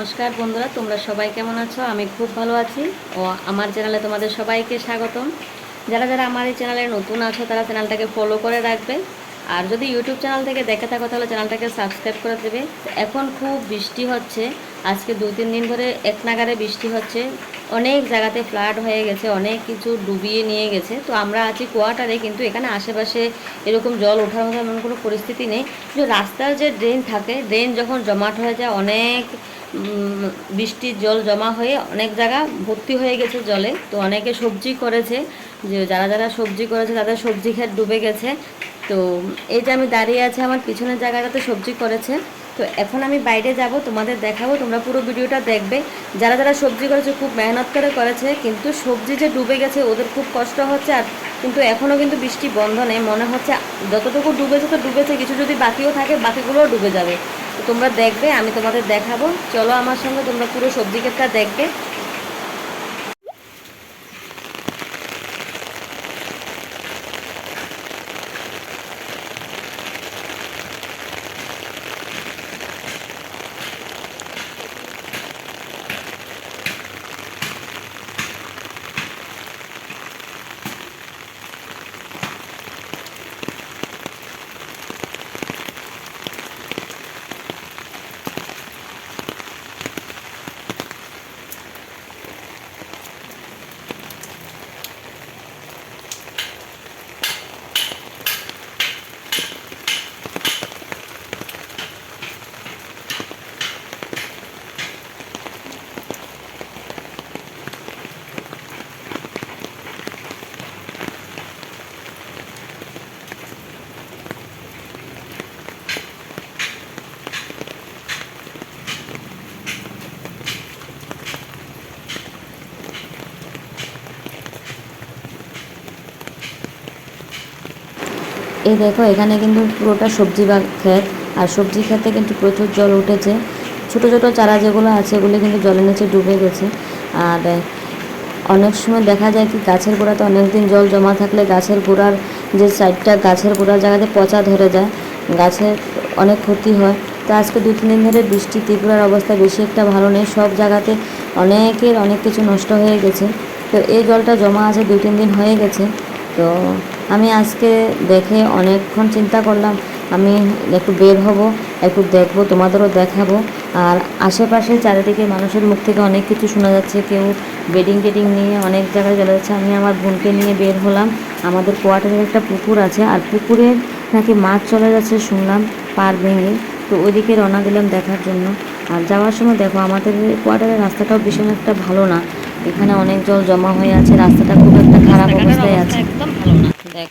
নমস্কার বন্ধুরা, তোমরা সবাই কেমন আছো? আমি খুব ভালো আছি। ও আমার চ্যানেলে তোমাদের সবাইকে স্বাগতম। যারা যারা আমার এই চ্যানেলে নতুন আছো তারা চ্যানেলটাকে ফলো করে রাখবে, আর যদি ইউটিউব চ্যানেল থেকে দেখে থাকো তাহলে চ্যানেলটাকে সাবস্ক্রাইব করে দেবে। এখন খুব বৃষ্টি হচ্ছে, আজকে 2-3 দিন ধরে এক নাগারে বৃষ্টি হচ্ছে। অনেক জায়গাতে ফ্লাড হয়ে গেছে, অনেক কিছু ডুবিয়ে নিয়ে গেছে। তো আমরা আছি কোয়ার্টারে, কিন্তু এখানে আশেপাশে এরকম জল ওঠার মতো এমন কোনো পরিস্থিতি নেই। যে রাস্তার যে ড্রেন থাকে, ড্রেন যখন জমাট হয়ে যায়, অনেক বৃষ্টির জল জমা হয়ে অনেক জায়গা ভর্তি হয়ে গেছে জলে। তো অনেকে সবজি করেছে, যে যারা যারা সবজি করেছে তাদের সবজি ক্ষেত ডুবে গেছে। তো এই যে আমি দাঁড়িয়ে আছি, আমার পিছনের জায়গাটাতে সবজি করেছে। তো এখন আমি বাইরে যাব, তোমাদের দেখাবো, তোমরা পুরো ভিডিওটা দেখবে। যারা যারা সবজি করেছে খুব মেহনত করে করেছে, কিন্তু সবজি যে ডুবে গেছে ওদের খুব কষ্ট হচ্ছে। আর কিন্তু এখনও কিন্তু বৃষ্টি বন্ধ নেই, মনে হচ্ছে যতটুকু ডুবেছে তো ডুবেছে, কিছু যদি বাকিও থাকে বাকিগুলোও ডুবে যাবে। তো তোমরা দেখবে, আমি তোমাদের দেখাবো, চলো আমার সঙ্গে তোমরা পুরো সবজি ক্ষেতটা দেখবে। এই দেখো, এখানে কিন্তু পুরোটা সবজি ক্ষেত, আর সবজি ক্ষেতে কিন্তু প্রচুর জল উঠেছে। ছোট ছোট চারা যেগুলো আছে এগুলো কিন্তু জলের নিচে ডুবে গেছে। আর অনেক সময় দেখা যায় কি, গাছের গোড়াতে অনেক দিন জল জমা থাকলে গাছের গোড়ার যে সাইডটা, গাছের গোড়ার জায়গাতে পচা ধরে যায়, গাছের অনেক ক্ষতি হয়। তো আজকে 2-3 দিন ধরে বৃষ্টি, ত্রিপুরার অবস্থা বেশি একটা ভালো নেই, সব জায়গাতে অনেকের অনেক কিছু নষ্ট হয়ে গেছে। তো এই জলটা জমা আছে 2-3 দিন হয়ে গেছে। তো আমি আজকে দেখে অনেকক্ষণ চিন্তা করলাম, আমি একটু বের হব, একটু দেখব, তোমাদেরও দেখাবো। আর আশেপাশে চারিদিকে মানুষের মুখ থেকে অনেক কিছু শোনা যাচ্ছে, কেউ বেডিং টেডিং নিয়ে অনেক জায়গায় চলে যাচ্ছে। আমি আমার বোনকে নিয়ে বের হলাম। আমাদের কোয়ার্টারের একটা পুকুর আছে, আর পুকুরে নাকি মাছ চলে যাচ্ছে শুনলাম, পার ভেঙে। তো ওইদিকে রওনা দিলাম দেখার জন্য। আর যাওয়ার সময় দেখো, আমাদের কোয়ার্টারের রাস্তাটাও ভীষণ একটা ভালো না, এখানে অনেক জল জমা হয়ে আছে, রাস্তাটা খুব একটা খারাপ অবস্থায় আছে, একদম ভালো না। দেখ,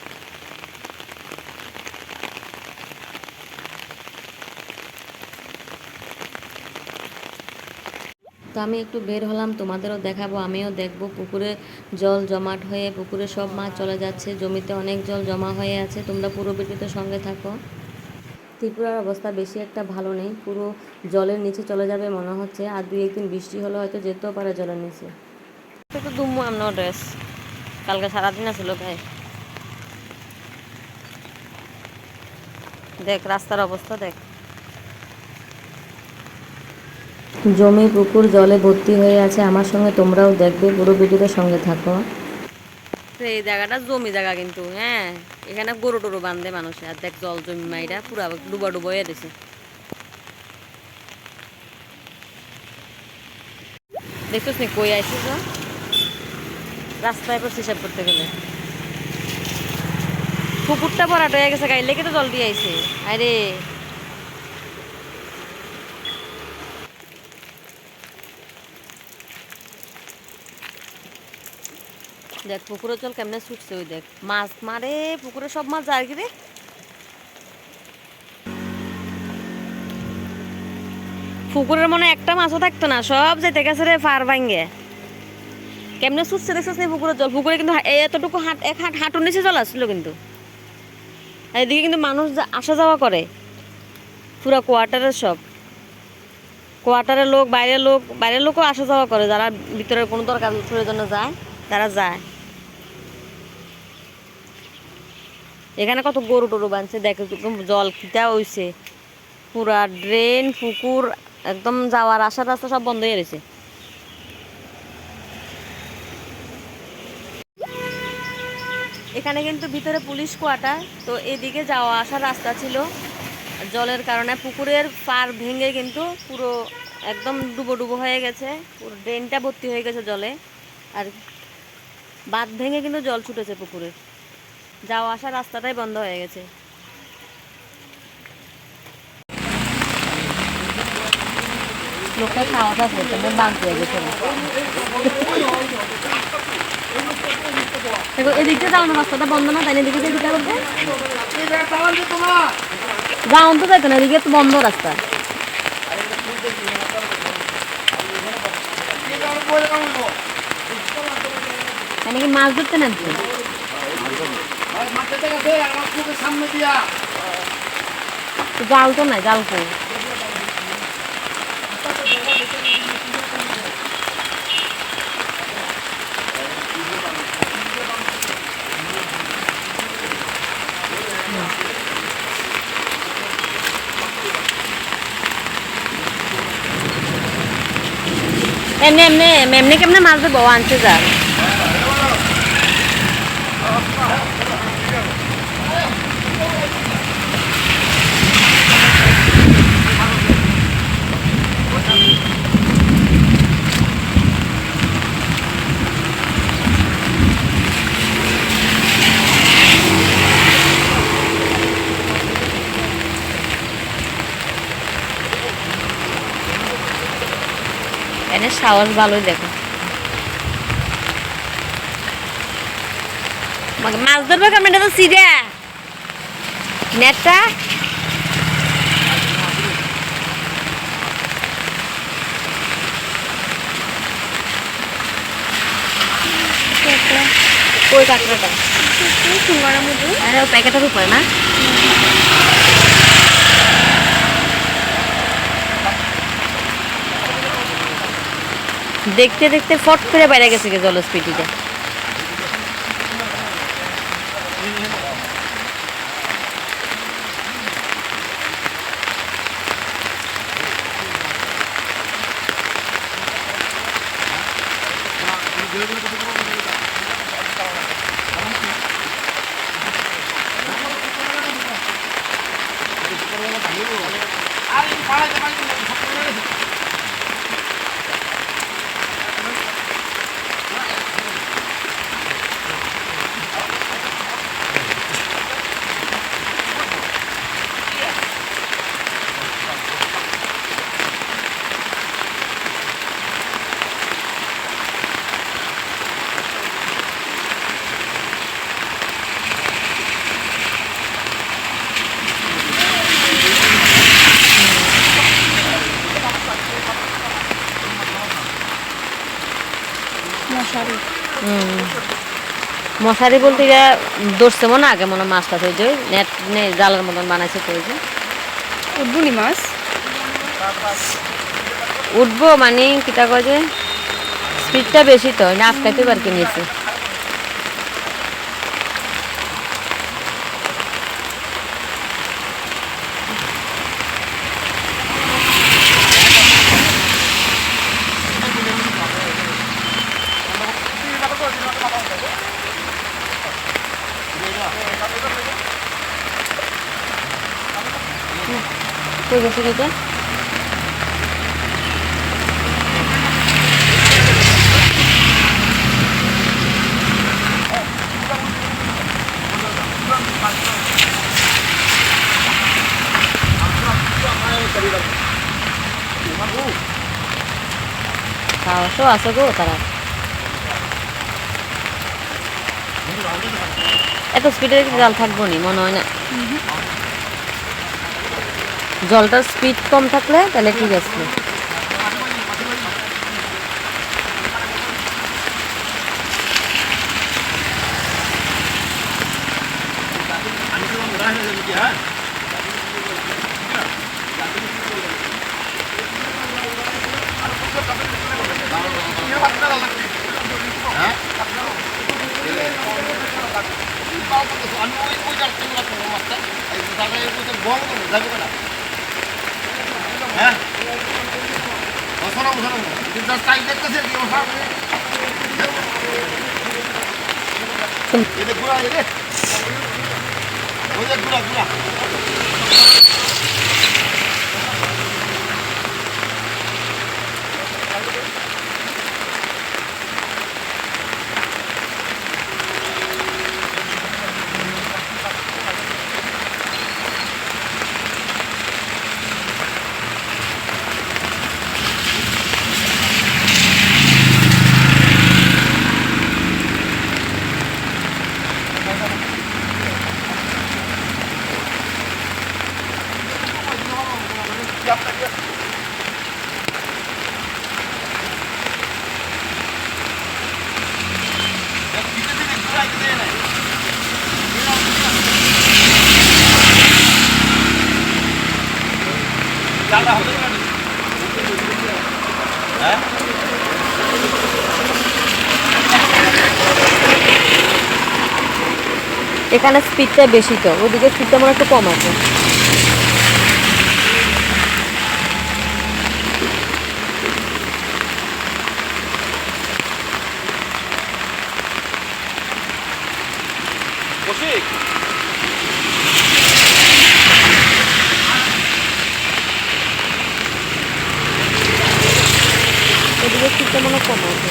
তো আমি একটু বের হলাম, তোমাদেরও দেখাবো, আমিও দেখবো। পুকুরে জল জমাট হয়ে পুকুরে সব মাছ চলে যাচ্ছে, জমিতে অনেক জল জমা হয়ে আছে। তোমরা পুরো ভিডিওতে সঙ্গে থাকো। ত্রিপুরার অবস্থা বেশি একটা ভালো নেই, পুরো জলের নিচে চলে যাবে মনে হচ্ছে। আর 2-1 দিন বৃষ্টি হলে হয়তো যেতেও পারে জলের নিচে। তো দুমু আমনো ড্রেস কালকে সারাদিন আসল ভাই। দেখ রাস্তার অবস্থা দেখ, জমি পুকুর জলে ভর্তি হয়ে আছে। আমার সঙ্গে তোমরাও দেখবে, পুরো ভিডিওতে সঙ্গে থাকো। এই জায়গাটা জমি জায়গা কিন্তু, হ্যাঁ, এখানে গরু টরু বান্ধে মানুষে। আর দেখ জল জমি মাইরা পুরা ডুবা ডুবা হয়ে দিছে। দেখছিস নি কই আইছিস? রাস্তায় পর হিসাব করতে গেলে পুকুরটা ভরাট হয়ে গেছে, গাইলে তো জল দিয়ে আইছে। আরে দেখ পুকুরের জল কেমনে ছুটছে, ওই দেখ মাছ মারে পুকুরে, সব মাছ যায় কি রে। পুকুরের মনে একটা মাছও থাকতো না, সব যেতে গেছে রে ফার ভাঙ্গে। কেমনে ছুটছে দেখছিস নি পুকুরের জল? পুকুরে কিন্তু এতটুকু এক হাত হাঁটুর নিচে জল আসছিল কিন্তু। আর এদিকে কিন্তু মানুষ আসা যাওয়া করে, পুরা কোয়ার্টারের সব কোয়ার্টারের লোক, বাইরের লোকও আসা যাওয়া করে, যারা ভিতরের কোনো দরকার জন্য যায় তারা যায়। এখানে কত গরু টরু বাঁধছে, দেখে জল খিটা হইছে, পুরা ড্রেন পুকুর একদম যাওয়ার আসার রাস্তা সব বন্ধ হয়ে গেছে। এখানে কিন্তু ভিতরে পুলিশ কোয়ার্টার, তো এদিকে যাওয়া আসার রাস্তা ছিল, জলের কারণে পুকুরের পার ভেঙে কিন্তু পুরো একদম ডুবো ডুবো হয়ে গেছে, পুরো ড্রেনটা ভর্তি হয়ে গেছে জলে। আর বাঁধ ভেঙে কিন্তু জল ছুটেছে পুকুরে, যাওয়া আসার রাস্তাটাই বন্ধ হয়ে গেছে। লোকের খাওয়া দাওয়া করতে বাদ দিয়ে গেছে। এদিকে যাও না, রাস্তাটা বন্ধ না, তাই এদিকে যেতে করবে যাও তো, যাইতো না, এদিকে তো বন্ধ রাস্তা। নাকি মাছ ধরতে নামছে, জাল তো নাই, জাল কই? এমনি এমনি এমনি কেমনে মাছ দেবো, আনছে জাল। এনে সাহস ভালোই, দেখো মাছ ধরবে কেমন, এটা তো সিধা নেটটা। কই কাঁকড়াটা প্যাকেটের উপরে না, দেখতে দেখতে ফট করে বাইরে গেছে জলস্পিটিটা। মশারি বলতে গিয়ে ধরছে মনে আগে মনে মাছটা হয়ে যায়, নেট জালের মতন বানাইছে তো, ওই যে উঠবুনি মাছ উঠবো মানে কিটা কয় যে স্পিডটা বেশি তো না, আটকাইতে পারকে নিয়েছে। কই গেছে এটা, সাহসও আছে গো তারা, এত স্পিডে জাল থাকবো নি মনে হয় না। জলটার স্পিড কম থাকলে তাহলে ঠিক আছে। হ্যাঁ এখানে স্পিডটা বেশি, তো ওদিকে স্পিডটা মনে একটু কম আছে। ওদিকে স্পিডটা মনে কম আছে।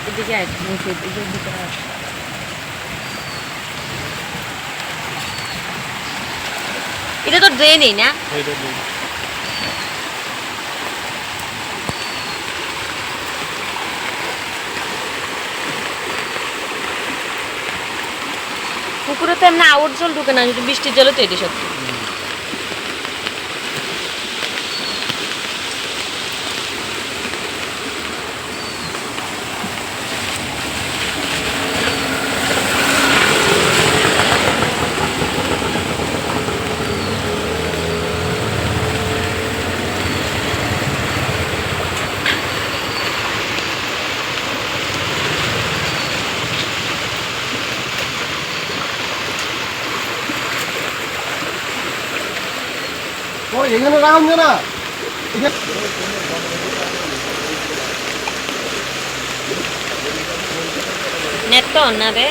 এদিকে আয়, মসজিদ এদিকে ভিতরে আয়। এটা তো ড্রেনই না? পুকুরে তো এমনি আউট জল ঢুকে না, যদি বৃষ্টির জলে তো এটি সত্যি। এখানে রাখুন না, নেট তো না রে।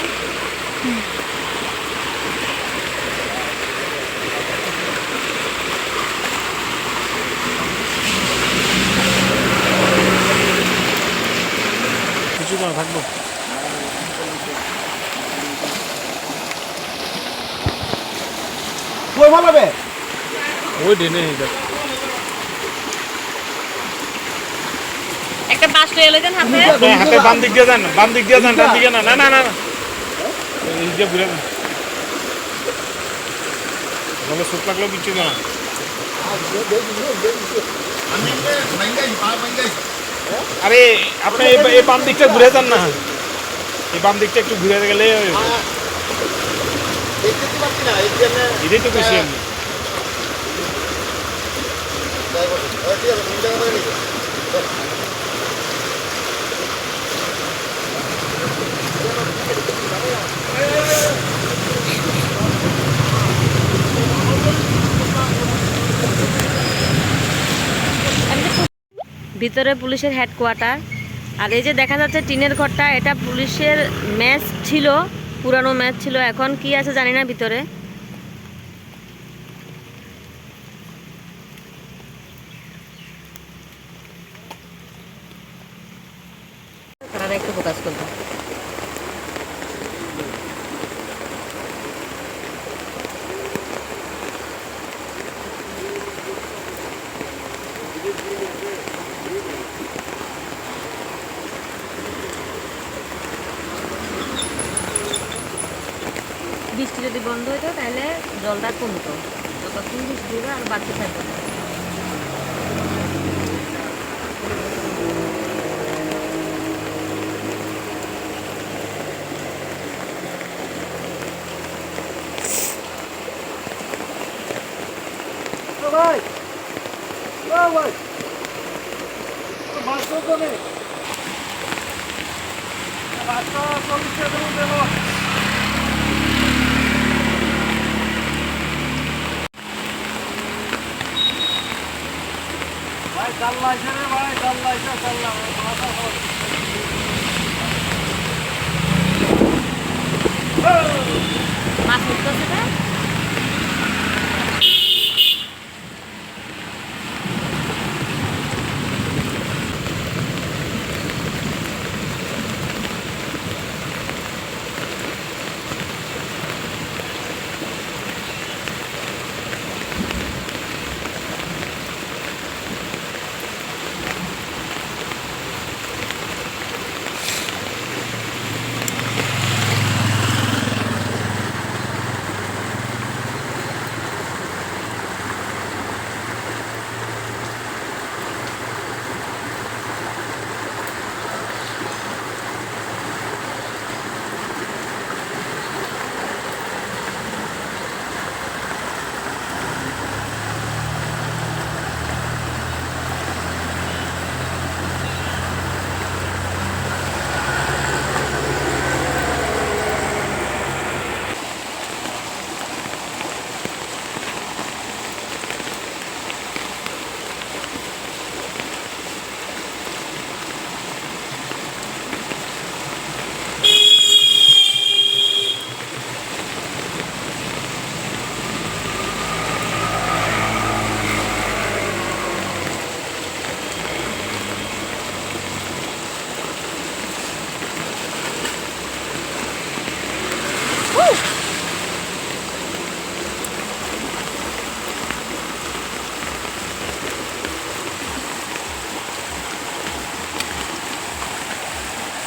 কিছু না থাকবো। কই ভালোবে ওই ডেনে একটা বাস লয়ে এলো দেন হাতে। হাতে বাম দিক দিয়ে যান, বাম দিক দিয়ে যান, ডান দিকে না। না না না এই যে ঘুরে না, ভালো সুখ লাগলো কিছু না। আরে আপনি এই বাম দিকটা ঘুরে যান না, এই বাম দিকটা একটু ঘুরে গেলে এটাই তো বেশি এমনি। ভিতরে পুলিশের হেডকোয়ার্টার। আর এই যে দেখা যাচ্ছে টিনের ঘরটা, এটা পুলিশের ম্যাচ ছিল, পুরানো ম্যাচ ছিল, এখন কি আছে জানি না ভিতরে। তারা একটু ফোকাস করবো। বৃষ্টি যদি বন্ধ হইতো তাহলে জলটা কমতো, যতক্ষণ বৃষ্টি হবে আর বাড়তে থাকবে না। মাছ উঠতেছে না?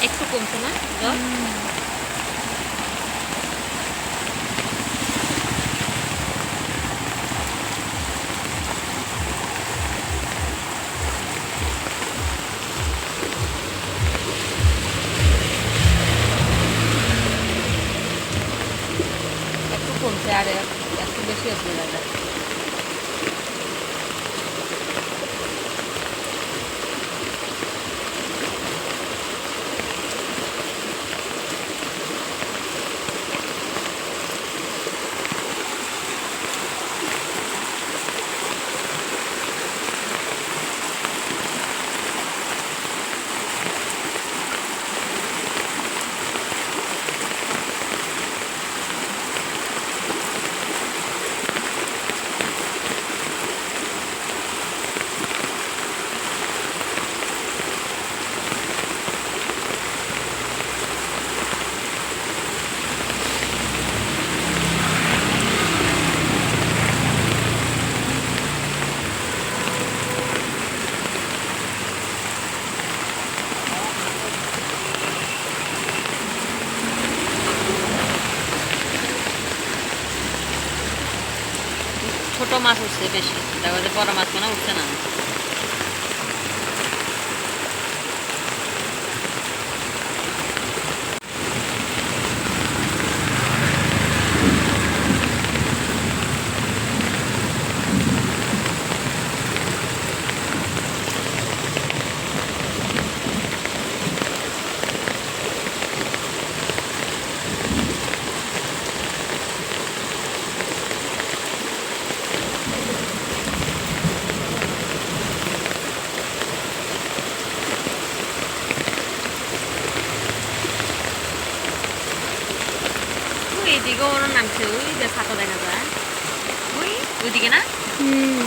একটু কমছে না জল? একটু কমছে, আর একটু বেশি আছে জায়গা। ছোট মাছ উঠছে বেশি, দেখো যে বড় মাছ মনে উঠছে না। এইদিকেও ওরা নামছে, ওই যে ছাতা দেখা যায়, ওইদিকে না? হুম।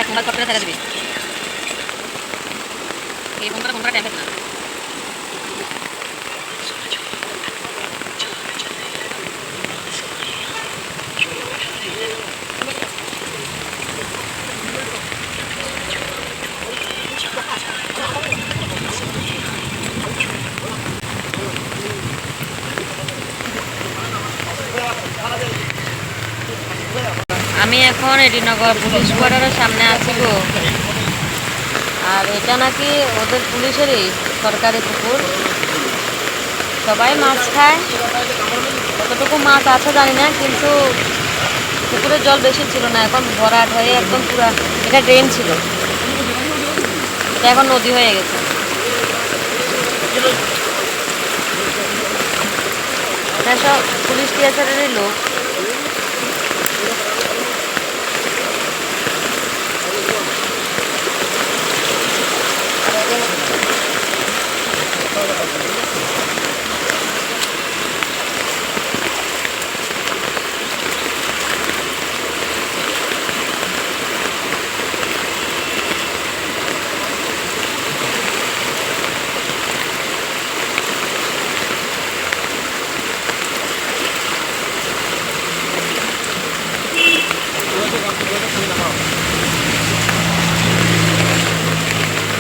এক মোবাইল কপটা দেখা দিবি, এই ফোনটা টাইম না। আমি এখন এডিনগর পুলিশ কোয়ার্টারের সামনে আছি গো। আর এটা নাকি ওদের পুলিশেরই সরকারি পুকুর, সবাই মাছ খায়। কতটুকু মাছ আছে জানি না, কিন্তু পুকুরের জল বেশি ছিল না, এখন ভরাট হয়ে একদম পুরা, এটা ড্রেন ছিল, এটা এখন নদী হয়ে গেছে। এটা সব পুলিশ টিএসআরেরই লোক।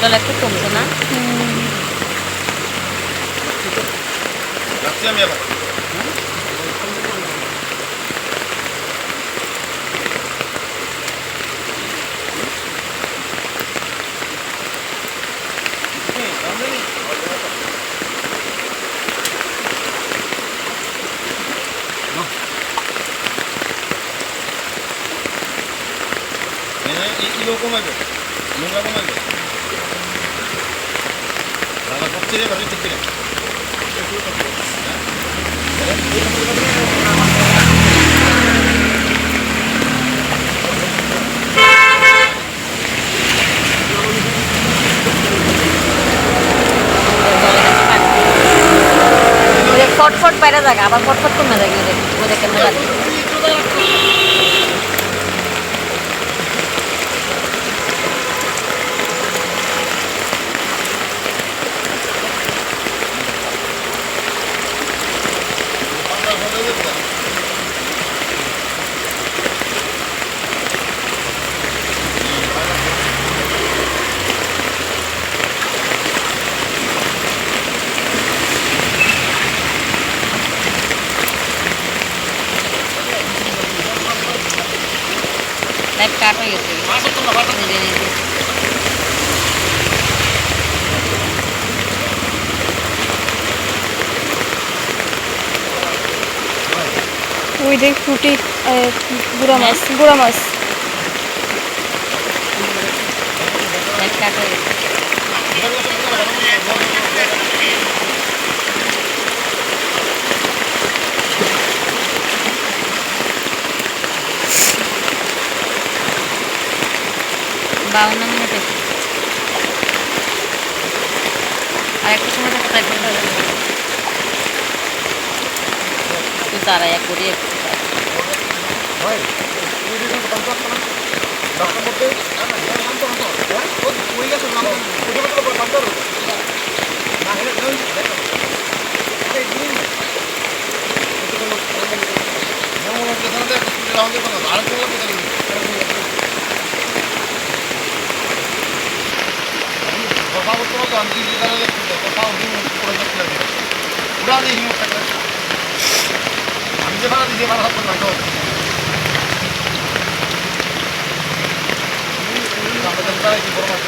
জল একটু কমছে না? রাখছি আমি আবার। ইলো কমাইবে, নোংরা কমাইবে। রান্না করছে রে, ভাবি করছে রে। ফটফট বাইরে জায়গা আবার ফটফট কমে যায়, ওদের কেমন লাগে। লাইট কাট হয়ে গেছে নিজে নিজে। ওই দেখ ফুটি গুড়া মাছ, গুড়া মাছ। লাইট কাট হয়ে গেছে। বাউন্ন মিনিট আর একটা সময় থাকতে ট্রাই করতে হবে। তুই তারা এক করি একটু কথা আমি যে ভাড়া দিতে ভাড়া করতাম না তো আমাদের প্রায় কি বড় মাছ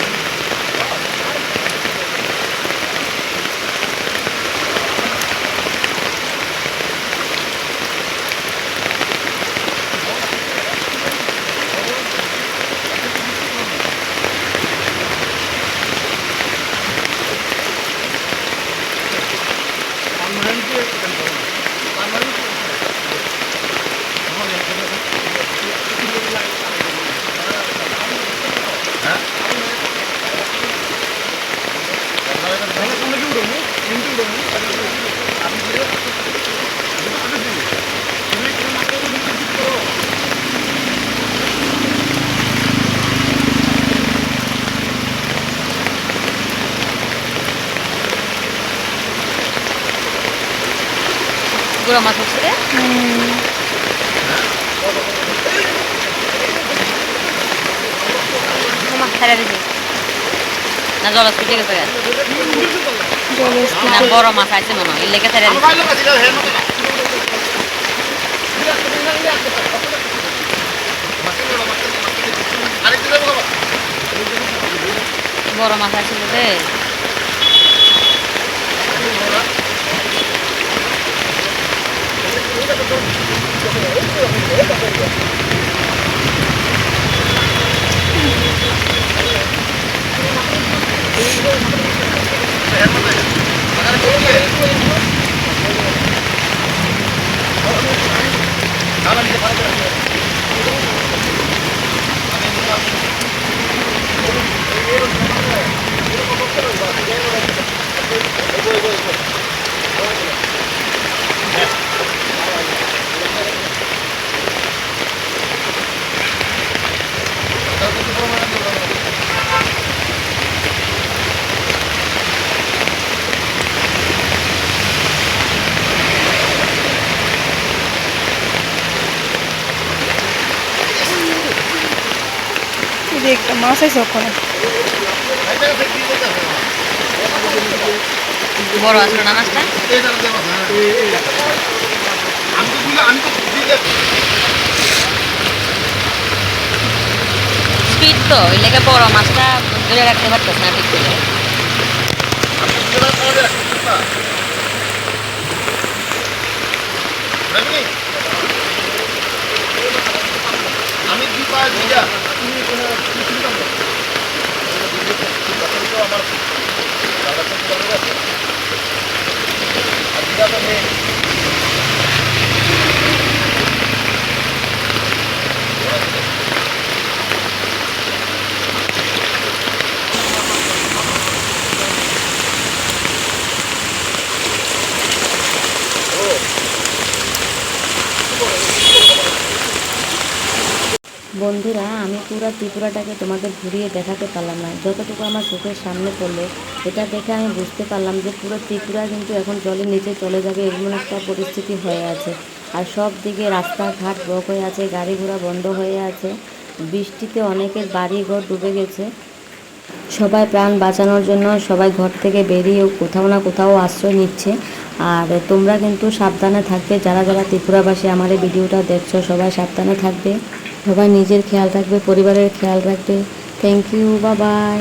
গুঁড়ো মাছ হচ্ছে রে? মাছ ছাড়া দিছি না জল স্পিটে গেছে গা? না বড় মাছ আছে মনে হয়, এর লেগে ছাড়া দিছি। বড় মাছ আছিল রে। এই একটা মাছ আছে ওখানে। বড় আসলো না মাছটা? স্পিড তো ওই লেগে বড় মাছটা ধরে রাখতে পারতেছে না ঠিক করে। আমি কি পাই দিদা আমার বন্ধুরা, আমি পুরো ত্রিপুরাটাকে তোমাদের ঘুরিয়ে দেখাতে পারলাম না। যতটুকু আমার চোখের সামনে পড়লো এটা দেখে আমি বুঝতে পারলাম যে পুরো ত্রিপুরা কিন্তু এখন জলের নিচে চলে যাবে এমন একটা পরিস্থিতি হয়ে আছে। আর সব দিকে রাস্তাঘাট ব্লক হয়ে আছে, গাড়ি ঘোড়া বন্ধ হয়ে আছে। বৃষ্টিতে অনেকের বাড়ি ঘর ডুবে গেছে। সবাই প্রাণ বাঁচানোর জন্য সবাই ঘর থেকে বেরিয়ে কোথাও না কোথাও আশ্রয় নিচ্ছে। আর তোমরা কিন্তু সাবধানে থাকবে, যারা যারা ত্রিপুরাবাসী আমার এই ভিডিওটা দেখছো সবাই সাবধানে থাকবে, সবাই নিজের খেয়াল রাখবে, পরিবারের খেয়াল রাখবে। Thank you, bye by.